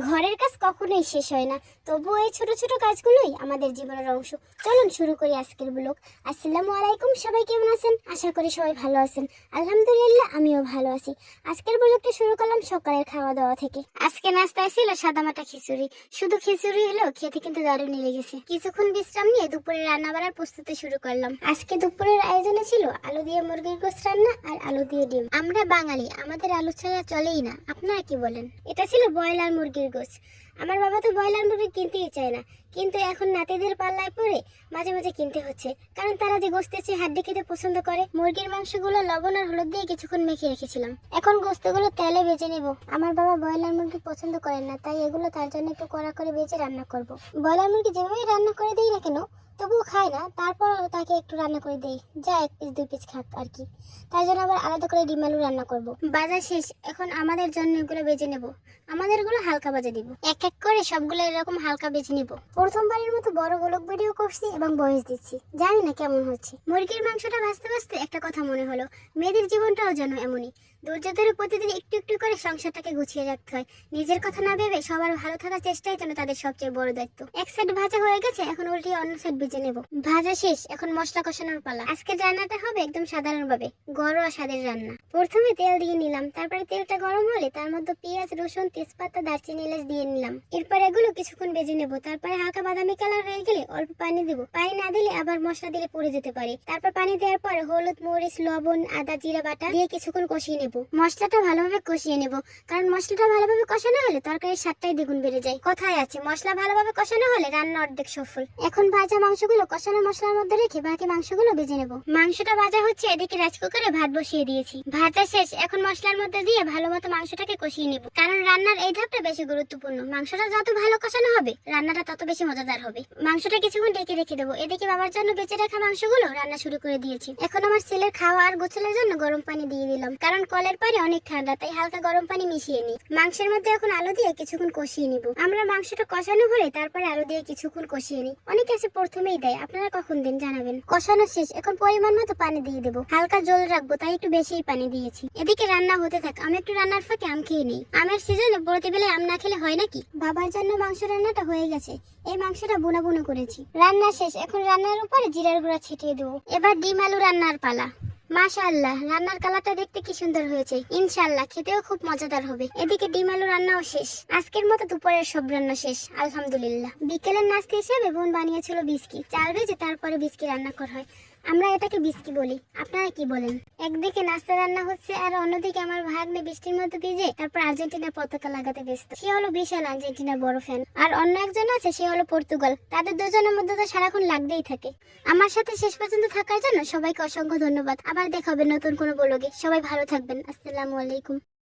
ঘরের কাজ কখনোই শেষ হয় না, তবুও এই ছোট ছোট কাজগুলোই আমাদের জীবনের অংশ। চলুন শুরু করি আজকের ব্লগ। আসসালামু আলাইকুম, সবাই কেমন আছেন? আশা করি সবাই ভালো আছেন। আলহামদুলিল্লাহ, আমিও ভালো আছি। আজকের ব্লগটা শুরু করলাম সকালের খাওয়া দাওয়া থেকে। আজকে নাস্তায় ছিল সাদামাটা খিচুড়ি। শুধু খিচুড়ি হলেও খেতে কিন্তু দারুণ লেগেছে। কিছুক্ষণ বিশ্রাম নিয়ে দুপুরে রান্না বাড়ার প্রস্তুতি শুরু করলাম। আজকে দুপুরের আয়োজনে ছিল আলু দিয়ে মুরগির গোশত রান্না আর আলু দিয়ে ডিম। আমরা বাঙালি, আমাদের আলু ছাড়া চলেই না। আপনারা কি বলেন? এটা ছিল ব্রয়লার মুরগির গোশত। আমার বাবা তো ব্রয়লার মুরগি কিনতেই চায় না, কিন্তু এখন নাতিদের পাল্লায় পড়ে মাঝে মাঝে কিনতে হচ্ছে, কারণ তারা যে গোস্তের চেয়ে হাড্ডি খেতে পছন্দ করে। মুরগির মাংসগুলো লবণ আর হলুদ দিয়ে কিছুক্ষণ মেখে রেখেছিলাম। এখন গোস্তগুলো তেলে ভেজে নেব। আমার বাবা ব্রয়লার মুরগি পছন্দ করেন না, তাই এগুলো তার জন্য একটু কড়া করে ভেজে রান্না করব। ব্রয়লার মুরগি যেভাবে রান্না করে দিই না কেন, তবুও খায় না, তারপর তাকে একটু রান্না করে দেই, যা এক পিস দুই পিস খাক আর কি। তার জন্য আবার আলাদা করে ডিম আলু রান্না করব। বাজার শেষ, এখন আমাদের জন্য এগুলো বেজে নেব। আমাদেরগুলো হালকা বাজে দিব, এক এক করে সবগুলো এরকম হালকা বেজে নিব। প্রথমবারের মতো বড় ব্লগ ভিডিও করছি এবং ভয়েস দিচ্ছি, জানি না কেমন হচ্ছে। মুরগির মাংসটা ভাজতে ভাজতে একটা কথা মনে হলো, মেয়েদের জীবনটাও যেন এমনই। ধৈর্য ধরে প্রতিদিন একটু একটু করে সংসারটাকে গুছিয়ে রাখতে হয়। নিজের কথা না ভেবে সবার ভালো থাকার চেষ্টাই যেন তাদের সবচেয়ে বড় দায়িত্ব। এক সাইড ভাজা হয়ে গেছে, এখন উল্টিয়ে অন্য সাইড ভেজে নেব। ভাজা শেষ, এখন মশলা কষানোর পালা। আজকের রান্নাটা হবে একদম সাধারণ ভাবে, ঘরোয়া স্বাদের রান্না। প্রথমে তেল দিয়ে নিলাম, তারপরে তেলটা গরম হলে তার মধ্যে পেঁয়াজ, রসুন, তেজপাতা, দারচিনি, এলাচ দিয়ে নিলাম। এরপর এগুলো কিছুক্ষণ ভেজে নেব। তারপরে হালকা বাদামি কালার হয়ে গেলে অল্প পানি দেব। পানি না দিলে আবার মশলা দিলে পুড়ে যেতে পারে। তারপর পানি দেওয়ার পর হলুদ, মরিচ, লবণ, আদা, জিরা বাটা দিয়ে কিছুক্ষণ কষিয়ে নেব। মশলাটা ভালোভাবে কষিয়ে নেব, কারণ মশলাটা ভালোভাবে কষানো হলে তরকারির স্বাদটাই দ্বিগুণ বেড়ে যায়। কথায় আছে, মশলা ভালোভাবে কষানো হলে রান্না অর্ধেক সফল। এখন ভাজা মাংসগুলো কষানো মশলার মধ্যে রেখে বাকি মাংসগুলো ভেজে নেব। মাংসটা ভাজা হচ্ছে, এদিকে রাইস কুকারে ভাত বসিয়ে দিয়েছি। ভাজা শেষ, এখন মশলার মধ্যে দিয়ে ভালো মতো মাংসটাকে কষিয়ে নেব, কারণ রান্নার এই ধাপটা বেশি গুরুত্বপূর্ণ। মাংসটা যত ভালো কষানো হবে, রান্নাটা তত বেশি মজাদার হবে। মাংসটা কিছুক্ষণ ঢেকে রেখে দেবো। এদিকে বাবার জন্য বেঁচে রাখা মাংসগুলো রান্না শুরু করে দিয়েছি। এখন আমার ছেলের খাওয়া আর গোসলের জন্য গরম পানি দিয়ে দিলাম, কারণ কলের পানি অনেক ঠান্ডা, তাই হালকা গরম পানি মিশিয়ে নিই। মাংসের মধ্যে এখন আলু দিয়ে কিছুক্ষণ কষিয়ে নিব। আমরা মাংসটা কষানো হলে তারপরে আলু দিয়ে কিছুক্ষণ কষিয়ে নিই। অনেকে আছে প্রথমেই দেয়, আপনারা কখন দেন জানাবেন। কষানো শেষ, এখন পরিমাণ মতো পানি দিয়ে দেবো। হালকা জল রাখবো, তাই একটু বেশিই পানি দিয়েছি। এদিকে রান্না হতে থাক, আমি একটু রান্নার ফাঁকে আম খেয়ে নিই। আমের সিজনে প্রতিবেলায় আম না খেলে হয় নাকি? বাবার জন্য মাংস রান্নাটা হয়ে গেছে, এই মাংসটা বুনা বুনা করেছি। রান্না শেষ, এখন রান্নার উপরে জিরার গুঁড়া ছিটিয়ে দেবো। এবার ডিম আলু রান্নার পালা। মাশাআল্লাহ, রান্নার কালারটা দেখতে কি সুন্দর হয়েছে। ইনশাআল্লাহ খেতেও খুব মজাদার হবে। এদিকে ডিম আলু রান্নাও শেষ। আজকের মতো দুপুরের সব রান্না শেষ, আলহামদুলিল্লাহ। বিকেলের নাস্তা হিসেবে বোন বানিয়েছিল বিস্কি। চাল ভেজে তারপরে বিস্কি রান্না করা হয়, আমরা এটাকে বিস্কি বলি। আপনারা কি বলেন? একদিকে নাস্তা রান্না হচ্ছে, আর অন্যদিকে আমার ভাগ্নে বৃষ্টির মধ্যে ভিজে তারপর আর্জেন্টিনার পতাকা লাগাতে ব্যস্ত। সে হলো বিশাল আর্জেন্টিনার বড় ফ্যান, আর অন্য একজন আছে, সে হলো পর্তুগাল। তাদের দুজনের মধ্যে তো সারাক্ষণ লাগতেই থাকে। আমার সাথে শেষ পর্যন্ত থাকার জন্য সবাইকে অসংখ্য ধন্যবাদ। আবার দেখা হবে নতুন কোনো ব্লগে। সবাই ভালো থাকবেন। আসসালামু আলাইকুম।